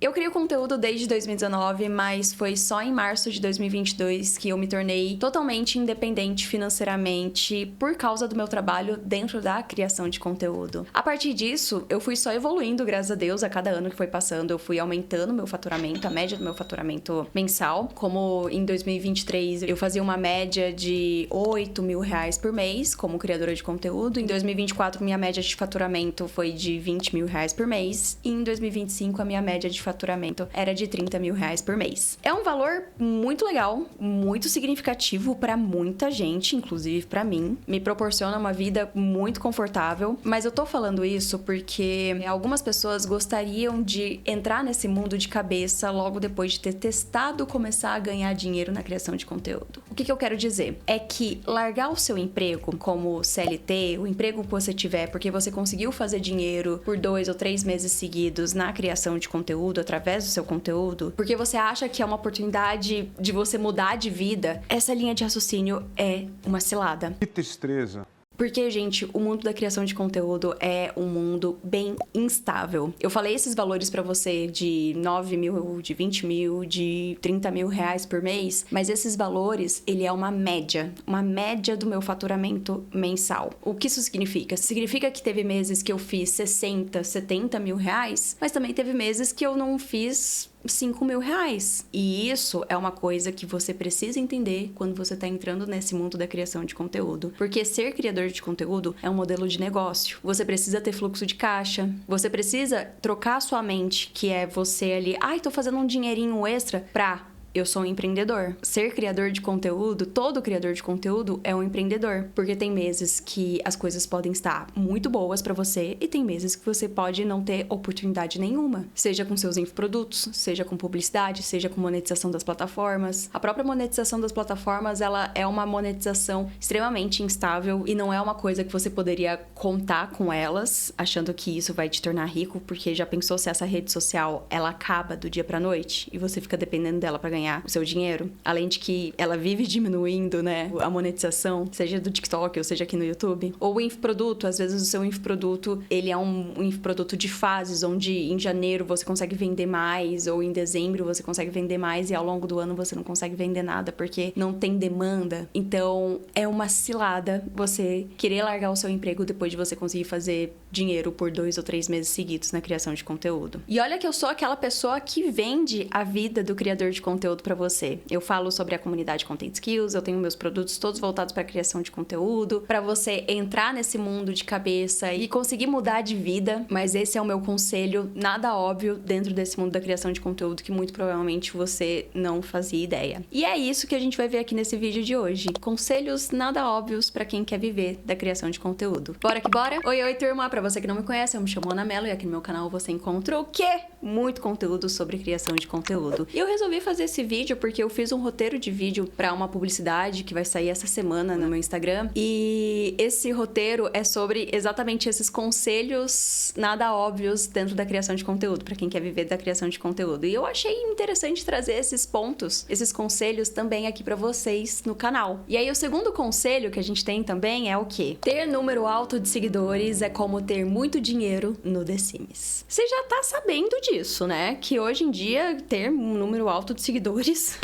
Eu crio conteúdo desde 2019, mas foi só em março de 2022 que eu me tornei totalmente independente financeiramente por causa do meu trabalho dentro da criação de conteúdo. A partir disso, eu fui só evoluindo, graças a Deus, a cada ano que foi passando, eu fui aumentando meu faturamento, a média do meu faturamento mensal. Como em 2023 eu fazia uma média de R$8.000 por mês como criadora de conteúdo. Em 2024, minha média de faturamento foi de R$20.000 por mês. E em 2025, a minha média de faturamento era de R$30.000 por mês. É um valor muito legal, muito significativo para muita gente, inclusive para mim. Me proporciona uma vida muito confortável. Mas eu tô falando isso porque algumas pessoas gostariam de entrar nesse mundo de cabeça logo depois de ter testado começar a ganhar dinheiro na criação de conteúdo. O que eu quero dizer? É que largar o seu emprego como CLT, o emprego que você tiver, porque você conseguiu fazer dinheiro por 2 ou 3 meses seguidos na criação de conteúdo, através do seu conteúdo, porque você acha que é uma oportunidade de você mudar de vida, essa linha de raciocínio é uma cilada. Que tristeza. Porque, gente, o mundo da criação de conteúdo é um mundo bem instável. Eu falei esses valores pra você de 9 mil, de 20 mil, de 30 mil reais por mês, mas esses valores, ele é uma média do meu faturamento mensal. O que isso significa? Significa que teve meses que eu fiz 60, 70 mil reais, mas também teve meses que eu não fiz 5 mil reais. E isso é uma coisa que você precisa entender quando você tá entrando nesse mundo da criação de conteúdo. Porque ser criador de conteúdo é um modelo de negócio. Você precisa ter fluxo de caixa. Você precisa trocar a sua mente, que é você ali, tô fazendo um dinheirinho extra pra... Eu sou um empreendedor. Ser criador de conteúdo, todo criador de conteúdo é um empreendedor. Porque tem meses que as coisas podem estar muito boas pra você e tem meses que você pode não ter oportunidade nenhuma. Seja com seus infoprodutos, seja com publicidade, seja com monetização das plataformas. A própria monetização das plataformas, ela é uma monetização extremamente instável e não é uma coisa que você poderia contar com elas, achando que isso vai te tornar rico, porque já pensou se essa rede social, ela acaba do dia pra noite e você fica dependendo dela pra ganhar o seu dinheiro, além de que ela vive diminuindo, né, a monetização, seja do TikTok ou seja aqui no YouTube. Ou o infoproduto, às vezes o seu infoproduto, ele é um infoproduto de fases, onde em janeiro você consegue vender mais, ou em dezembro você consegue vender mais e ao longo do ano você não consegue vender nada porque não tem demanda. Então, é uma cilada você querer largar o seu emprego depois de você conseguir fazer dinheiro por 2 ou 3 meses seguidos na criação de conteúdo. E olha que eu sou aquela pessoa que vende a vida do criador de conteúdo para você. Eu falo sobre a comunidade Content Skills, eu tenho meus produtos todos voltados para criação de conteúdo, para você entrar nesse mundo de cabeça e conseguir mudar de vida, mas esse é o meu conselho, nada óbvio dentro desse mundo da criação de conteúdo que muito provavelmente você não fazia ideia. E é isso que a gente vai ver aqui nesse vídeo de hoje. Conselhos nada óbvios para quem quer viver da criação de conteúdo. Bora que bora? Oi, turma! Para você que não me conhece, eu me chamo Ana Mello e aqui no meu canal você encontra o quê? Muito conteúdo sobre criação de conteúdo. E eu resolvi fazer esse vídeo porque eu fiz um roteiro de vídeo para uma publicidade que vai sair essa semana no meu Instagram. E esse roteiro é sobre exatamente esses conselhos nada óbvios dentro da criação de conteúdo, para quem quer viver da criação de conteúdo. E eu achei interessante trazer esses pontos, esses conselhos também aqui para vocês no canal. E aí o segundo conselho que a gente tem também é o quê? Ter número alto de seguidores é como ter muito dinheiro no The Sims. Você já tá sabendo disso, né? Que hoje em dia ter um número alto de seguidores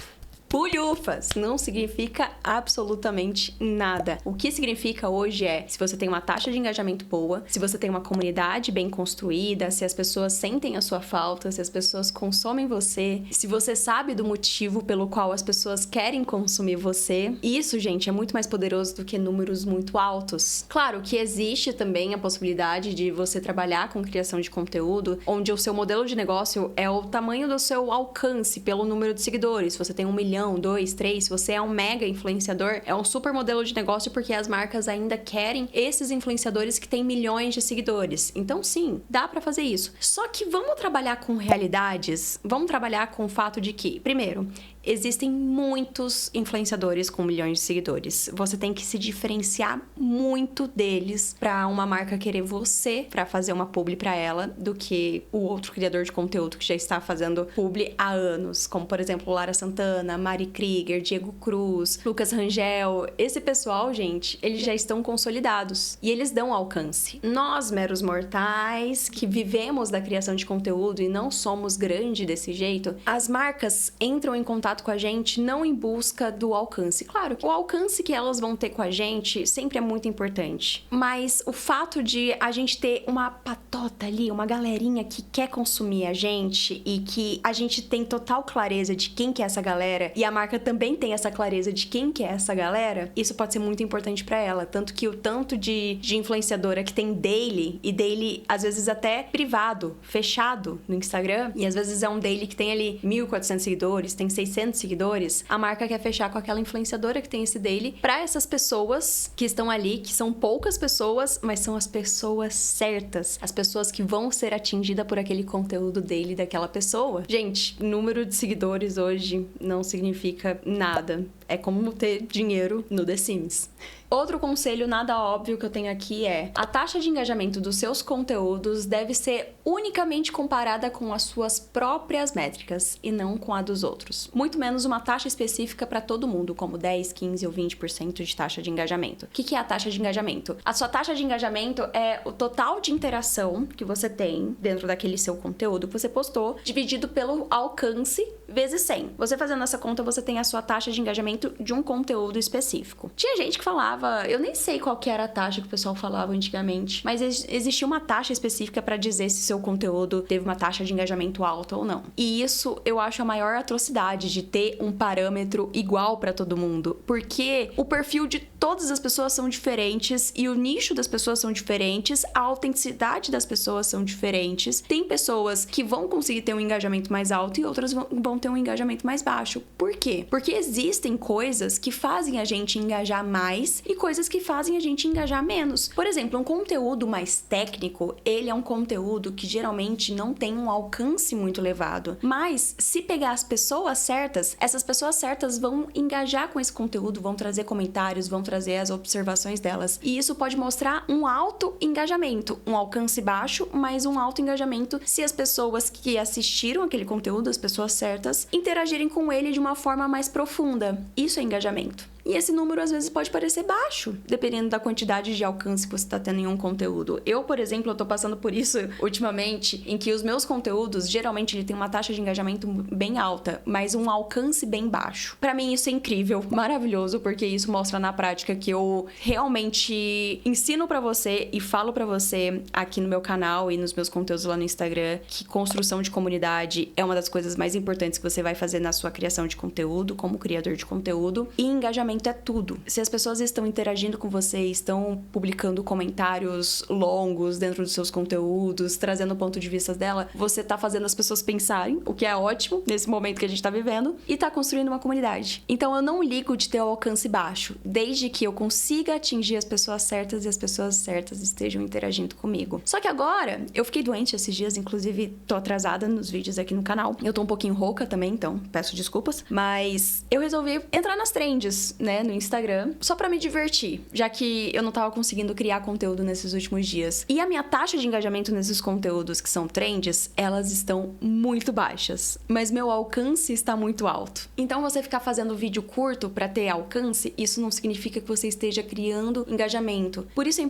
pulhufas, não significa absolutamente nada. O que significa hoje é se você tem uma taxa de engajamento boa, se você tem uma comunidade bem construída, se as pessoas sentem a sua falta, se as pessoas consomem você, se você sabe do motivo pelo qual as pessoas querem consumir você. Isso, gente, é muito mais poderoso do que números muito altos. Claro que existe também a possibilidade de você trabalhar com criação de conteúdo, onde o seu modelo de negócio é o tamanho do seu alcance pelo número de seguidores. Se você tem 1 milhão, 2, 3, se você é um mega influenciador, é um super modelo de negócio porque as marcas ainda querem esses influenciadores que têm milhões de seguidores. Então sim, dá pra fazer isso. Só que vamos trabalhar com realidades, vamos trabalhar com o fato de que, primeiro, Existem muitos influenciadores com milhões de seguidores. Você tem que se diferenciar muito deles pra uma marca querer você pra fazer uma publi pra ela do que o outro criador de conteúdo que já está fazendo publi há anos, como por exemplo Lara Santana, Mari Krieger, Diego Cruz, Lucas Rangel. Esse pessoal, gente, eles já estão consolidados e eles dão alcance. Nós, meros mortais, que vivemos da criação de conteúdo e não somos grande desse jeito, as marcas entram em contato com a gente não em busca do alcance. Claro, o alcance que elas vão ter com a gente sempre é muito importante, mas o fato de a gente ter uma patota ali, uma galerinha que quer consumir a gente e que a gente tem total clareza de quem que é essa galera e a marca também tem essa clareza de quem que é essa galera, isso pode ser muito importante pra ela. Tanto que o tanto de influenciadora que tem daily, e daily às vezes até privado, fechado no Instagram, e às vezes é um daily que tem ali 1.400 seguidores, tem 600 seguidores, a marca quer fechar com aquela influenciadora que tem esse daily pra essas pessoas que estão ali, que são poucas pessoas, mas são as pessoas certas, as pessoas que vão ser atingidas por aquele conteúdo daily daquela pessoa. Gente, número de seguidores hoje não significa nada. É como ter dinheiro no The Sims. Outro conselho nada óbvio que eu tenho aqui é: a taxa de engajamento dos seus conteúdos deve ser unicamente comparada com as suas próprias métricas e não com a dos outros. Muito menos uma taxa específica para todo mundo, como 10, 15 ou 20% de taxa de engajamento. O que é a taxa de engajamento? A sua taxa de engajamento é o total de interação que você tem dentro daquele seu conteúdo que você postou, dividido pelo alcance vezes 100. Você fazendo essa conta, você tem a sua taxa de engajamento de um conteúdo específico. Tinha gente que falava, eu nem sei qual que era a taxa que o pessoal falava antigamente, mas existia uma taxa específica para dizer se seu conteúdo teve uma taxa de engajamento alta ou não. E isso eu acho a maior atrocidade, de ter um parâmetro igual para todo mundo, porque o perfil de todas as pessoas são diferentes e o nicho das pessoas são diferentes, a autenticidade das pessoas são diferentes. Tem pessoas que vão conseguir ter um engajamento mais alto e outras vão ter um engajamento mais baixo. Por quê? Porque existem coisas que fazem a gente engajar mais e coisas que fazem a gente engajar menos. Por exemplo, um conteúdo mais técnico, ele é um conteúdo que geralmente não tem um alcance muito elevado. Mas, se pegar as pessoas certas, essas pessoas certas vão engajar com esse conteúdo, vão trazer comentários, vão trazer as observações delas. E isso pode mostrar um alto engajamento, um alcance baixo, mas um alto engajamento se as pessoas que assistiram aquele conteúdo, as pessoas certas, interagirem com ele de uma forma mais profunda. Isso é engajamento. E esse número às vezes pode parecer baixo, dependendo da quantidade de alcance que você está tendo em um conteúdo. Eu, por exemplo, eu tô passando por isso ultimamente, em que os meus conteúdos, geralmente, ele tem uma taxa de engajamento bem alta, mas um alcance bem baixo. Pra mim isso é incrível, maravilhoso, porque isso mostra na prática que eu realmente ensino pra você e falo pra você aqui no meu canal e nos meus conteúdos lá no Instagram que construção de comunidade é uma das coisas mais importantes que você vai fazer na sua criação de conteúdo, como criador de conteúdo, e engajamento é tudo. Se as pessoas estão interagindo com você, estão publicando comentários longos dentro dos seus conteúdos, trazendo o ponto de vista dela, você tá fazendo as pessoas pensarem, o que é ótimo nesse momento que a gente tá vivendo, e tá construindo uma comunidade. Então eu não ligo de ter o alcance baixo, desde que eu consiga atingir as pessoas certas e as pessoas certas estejam interagindo comigo. Só que agora, eu fiquei doente esses dias, inclusive tô atrasada nos vídeos aqui no canal. Eu tô um pouquinho rouca também, então peço desculpas, mas eu resolvi entrar nas trends, né, no Instagram, só pra me divertir, já que eu não tava conseguindo criar conteúdo nesses últimos dias. E a minha taxa de engajamento nesses conteúdos que são trends, elas estão muito baixas, mas meu alcance está muito alto. Então você ficar fazendo vídeo curto pra ter alcance, isso não significa que você esteja criando engajamento. Por isso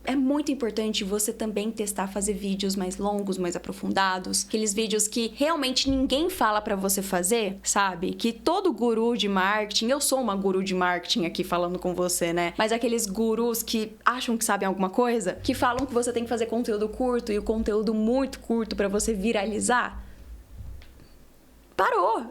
é muito importante você também testar fazer vídeos mais longos, mais aprofundados, aqueles vídeos que realmente ninguém fala pra você fazer, sabe? Que todo guru de marketing, eu sou uma guru de marketing aqui falando com você, né? Mas aqueles gurus que acham que sabem alguma coisa, que falam que você tem que fazer conteúdo curto e o conteúdo muito curto pra você viralizar. Parou!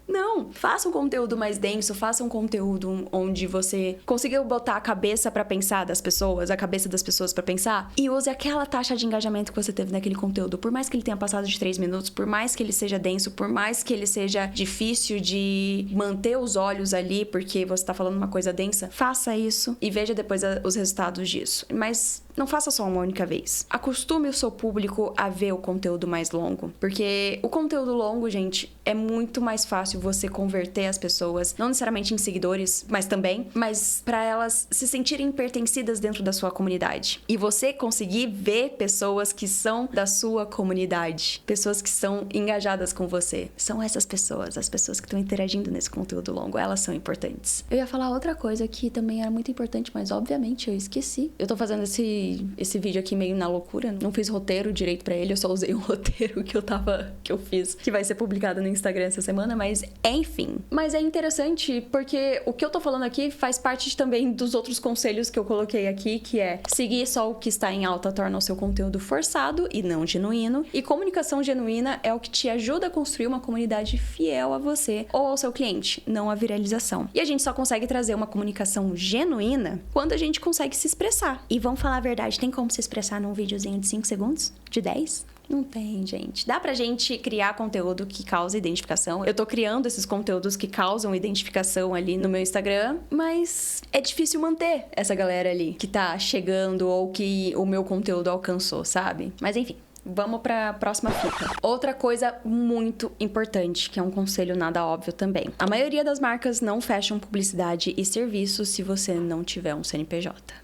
Não, faça um conteúdo mais denso, faça um conteúdo onde você consiga botar a cabeça pra pensar das pessoas, a cabeça das pessoas pra pensar, e use aquela taxa de engajamento que você teve naquele conteúdo. Por mais que ele tenha passado de 3 minutos, por mais que ele seja denso, por mais que ele seja difícil de manter os olhos ali, porque você tá falando uma coisa densa, faça isso e veja depois os resultados disso. Mas não faça só uma única vez. Acostume o seu público a ver o conteúdo mais longo, porque o conteúdo longo, gente, é muito mais fácil você converter as pessoas, não necessariamente em seguidores, mas também, mas para elas se sentirem pertencidas dentro da sua comunidade. E você conseguir ver pessoas que são da sua comunidade, pessoas que são engajadas com você. São essas pessoas, as pessoas que estão interagindo nesse conteúdo longo, elas são importantes. Eu ia falar outra coisa que também era muito importante, mas obviamente eu esqueci. Eu tô fazendo esse vídeo aqui meio na loucura, não fiz roteiro direito pra ele, eu só usei um roteiro que eu fiz, que vai ser publicado no Instagram essa semana, mas enfim. Mas é interessante porque o que eu tô falando aqui faz parte também dos outros conselhos que eu coloquei aqui, que é seguir só o que está em alta torna o seu conteúdo forçado e não genuíno, e comunicação genuína é o que te ajuda a construir uma comunidade fiel a você ou ao seu cliente, não a viralização. E a gente só consegue trazer uma comunicação genuína quando a gente consegue se expressar. E vamos falar a verdade, tem como se expressar num videozinho de 5 segundos? De 10? Não tem, gente. Dá pra gente criar conteúdo que causa identificação. Eu tô criando esses conteúdos que causam identificação ali no meu Instagram, mas é difícil manter essa galera ali que tá chegando ou que o meu conteúdo alcançou, sabe? Mas enfim. Vamos pra próxima fita. Outra coisa muito importante, que é um conselho nada óbvio também. A maioria das marcas não fecham publicidade e serviços se você não tiver um CNPJ.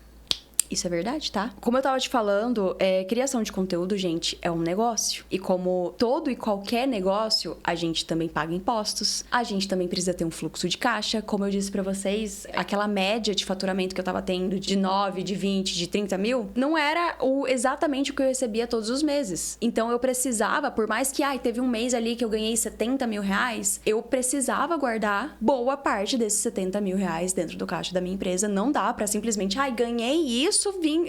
Isso é verdade, tá? Como eu tava te falando, criação de conteúdo, gente, é um negócio. E como todo e qualquer negócio, a gente também paga impostos. A gente também precisa ter um fluxo de caixa. Como eu disse pra vocês, aquela média de faturamento que eu tava tendo de 9, de 20, de 30 mil, não era exatamente o que eu recebia todos os meses. Então eu precisava, por mais que, teve um mês ali que eu ganhei 70 mil reais, eu precisava guardar boa parte desses 70 mil reais dentro do caixa da minha empresa. Não dá pra simplesmente, ganhei isso,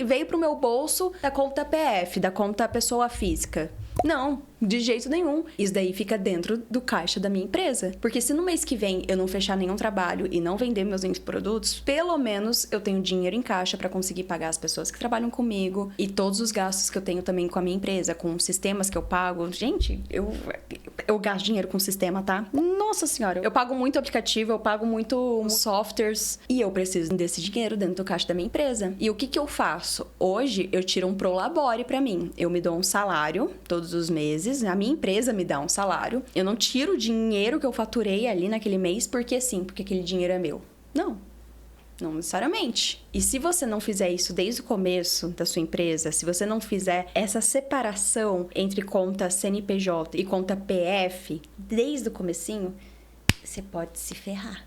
veio pro meu bolso da conta PF, da conta pessoa física. Não, de jeito nenhum. Isso daí fica dentro do caixa da minha empresa. Porque se no mês que vem eu não fechar nenhum trabalho e não vender meus produtos, pelo menos eu tenho dinheiro em caixa para conseguir pagar as pessoas que trabalham comigo e todos os gastos que eu tenho também com a minha empresa, com os sistemas que eu pago. Gente, eu gasto dinheiro com o sistema, tá? Nossa senhora, eu pago muito aplicativo, eu pago muito softwares e eu preciso desse dinheiro dentro do caixa da minha empresa. E o que eu faço? Hoje eu tiro um Prolabore para mim. Eu me dou um salário todos os meses, a minha empresa me dá um salário. Eu não tiro o dinheiro que eu faturei ali naquele mês porque sim, porque aquele dinheiro é meu. Não necessariamente. E se você não fizer isso desde o começo da sua empresa, se você não fizer essa separação entre conta CNPJ e conta PF desde o comecinho, você pode se ferrar.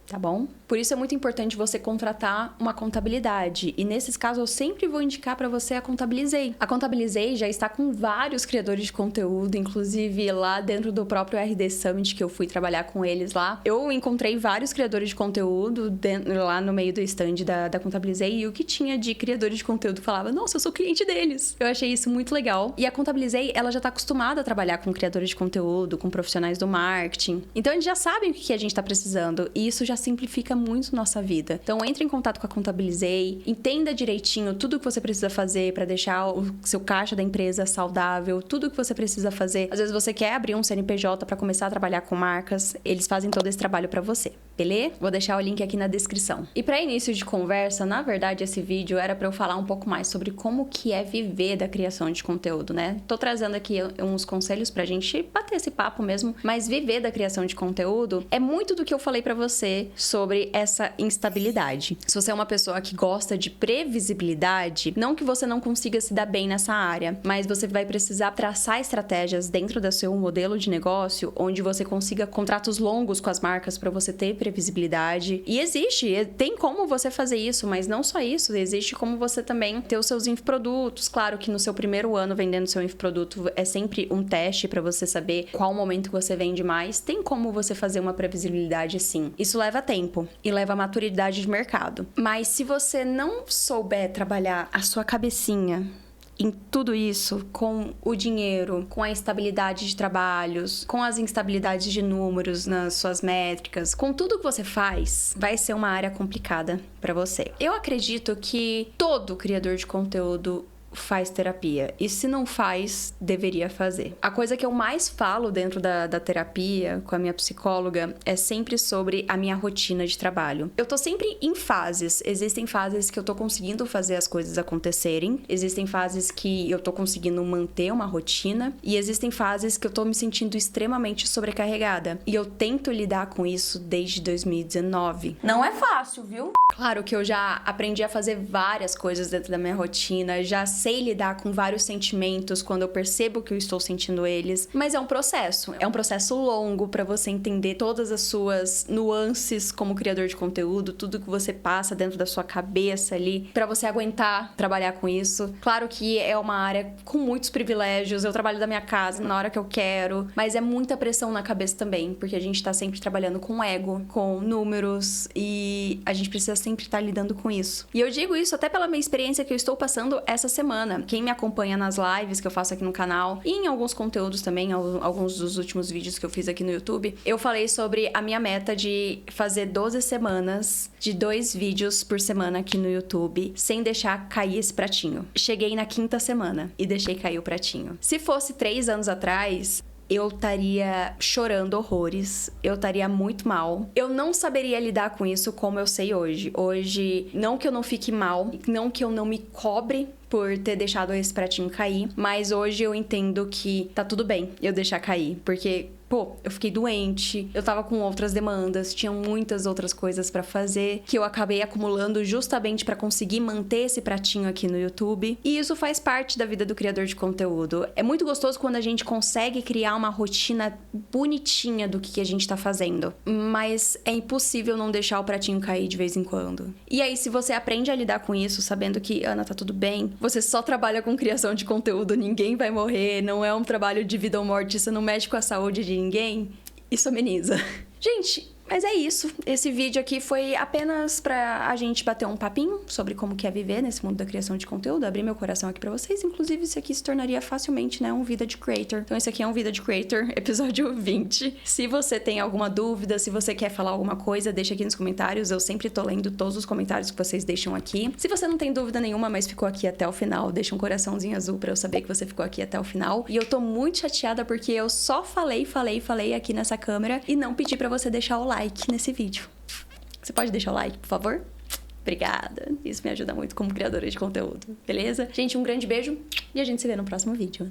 Tá bom? Por isso é muito importante você contratar uma contabilidade. E nesses casos eu sempre vou indicar para você a Contabilizei. A Contabilizei já está com vários criadores de conteúdo, inclusive lá dentro do próprio RD Summit que eu fui trabalhar com eles lá. Eu encontrei vários criadores de conteúdo lá no meio do stand da Contabilizei e o que tinha de criadores de conteúdo falava, nossa, eu sou cliente deles. Eu achei isso muito legal. E a Contabilizei, ela já está acostumada a trabalhar com criadores de conteúdo, com profissionais do marketing. Então eles já sabem o que a gente está precisando e isso já simplifica muito nossa vida. Então, entre em contato com a Contabilizei, entenda direitinho tudo o que você precisa fazer para deixar o seu caixa da empresa saudável, tudo o que você precisa fazer. Às vezes você quer abrir um CNPJ para começar a trabalhar com marcas, eles fazem todo esse trabalho para você, beleza? Vou deixar o link aqui na descrição. E para início de conversa, na verdade, esse vídeo era para eu falar um pouco mais sobre como que é viver da criação de conteúdo, né? Tô trazendo aqui uns conselhos pra gente bater esse papo mesmo, mas viver da criação de conteúdo é muito do que eu falei para você sobre essa instabilidade. Se você é uma pessoa que gosta de previsibilidade, não que você não consiga se dar bem nessa área, mas você vai precisar traçar estratégias dentro do seu modelo de negócio, onde você consiga contratos longos com as marcas para você ter previsibilidade. E tem como você fazer isso, mas não só isso, existe como você também ter os seus infoprodutos. Claro que no seu primeiro ano vendendo seu infoproduto é sempre um teste para você saber qual momento que você vende mais. Tem como você fazer uma previsibilidade sim. Isso leva tempo e leva maturidade de mercado. Mas se você não souber trabalhar a sua cabecinha em tudo isso, com o dinheiro, com a instabilidade de trabalhos, com as instabilidades de números nas suas métricas, com tudo que você faz, vai ser uma área complicada para você. Eu acredito que todo criador de conteúdo faz terapia. E se não faz, deveria fazer. A coisa que eu mais falo dentro da terapia com a minha psicóloga é sempre sobre a minha rotina de trabalho. Eu tô sempre em fases. Existem fases que eu tô conseguindo fazer as coisas acontecerem. Existem fases que eu tô conseguindo manter uma rotina. E existem fases que eu tô me sentindo extremamente sobrecarregada. E eu tento lidar com isso desde 2019. Não é fácil, viu? Claro que eu já aprendi a fazer várias coisas dentro da minha rotina, já sei lidar com vários sentimentos quando eu percebo que eu estou sentindo eles, mas é um processo longo para você entender todas as suas nuances como criador de conteúdo, tudo que você passa dentro da sua cabeça ali, para você aguentar trabalhar com isso. Claro que é uma área com muitos privilégios, eu trabalho da minha casa na hora que eu quero, mas é muita pressão na cabeça também, porque a gente tá sempre trabalhando com ego, com números, e a gente precisa sempre estar lidando com isso. E eu digo isso até pela minha experiência que eu estou passando essa semana. Quem me acompanha nas lives que eu faço aqui no canal e em alguns conteúdos também, alguns dos últimos vídeos que eu fiz aqui no YouTube, eu falei sobre a minha meta de fazer 12 semanas de 2 vídeos por semana aqui no YouTube, sem deixar cair esse pratinho. Cheguei na 5ª semana e deixei cair o pratinho. Se fosse 3 anos atrás, eu estaria chorando horrores, eu estaria muito mal. Eu não saberia lidar com isso como eu sei hoje. Hoje, não que eu não fique mal, não que eu não me cobre por ter deixado esse pratinho cair, mas hoje eu entendo que tá tudo bem eu deixar cair, porque eu fiquei doente, eu tava com outras demandas, tinha muitas outras coisas pra fazer, que eu acabei acumulando justamente pra conseguir manter esse pratinho aqui no YouTube. E isso faz parte da vida do criador de conteúdo. É muito gostoso quando a gente consegue criar uma rotina bonitinha do que a gente tá fazendo, mas é impossível não deixar o pratinho cair de vez em quando. E aí, se você aprende a lidar com isso, sabendo que, Ana, tá tudo bem, você só trabalha com criação de conteúdo, ninguém vai morrer, não é um trabalho de vida ou morte, você não mexe com a saúde de ninguém, isso ameniza. Gente, mas é isso. Esse vídeo aqui foi apenas pra a gente bater um papinho sobre como que é viver nesse mundo da criação de conteúdo, abrir meu coração aqui pra vocês. Inclusive, isso aqui se tornaria facilmente, né, um Vida de Creator. Então, esse aqui é um Vida de Creator, episódio 20. Se você tem alguma dúvida, se você quer falar alguma coisa, deixa aqui nos comentários. Eu sempre tô lendo todos os comentários que vocês deixam aqui. Se você não tem dúvida nenhuma, mas ficou aqui até o final, deixa um coraçãozinho azul pra eu saber que você ficou aqui até o final. E eu tô muito chateada porque eu só falei aqui nessa câmera e não pedi pra você deixar o like nesse vídeo. Você pode deixar o like, por favor? Obrigada. Isso me ajuda muito como criadora de conteúdo, beleza? Gente, um grande beijo e a gente se vê no próximo vídeo.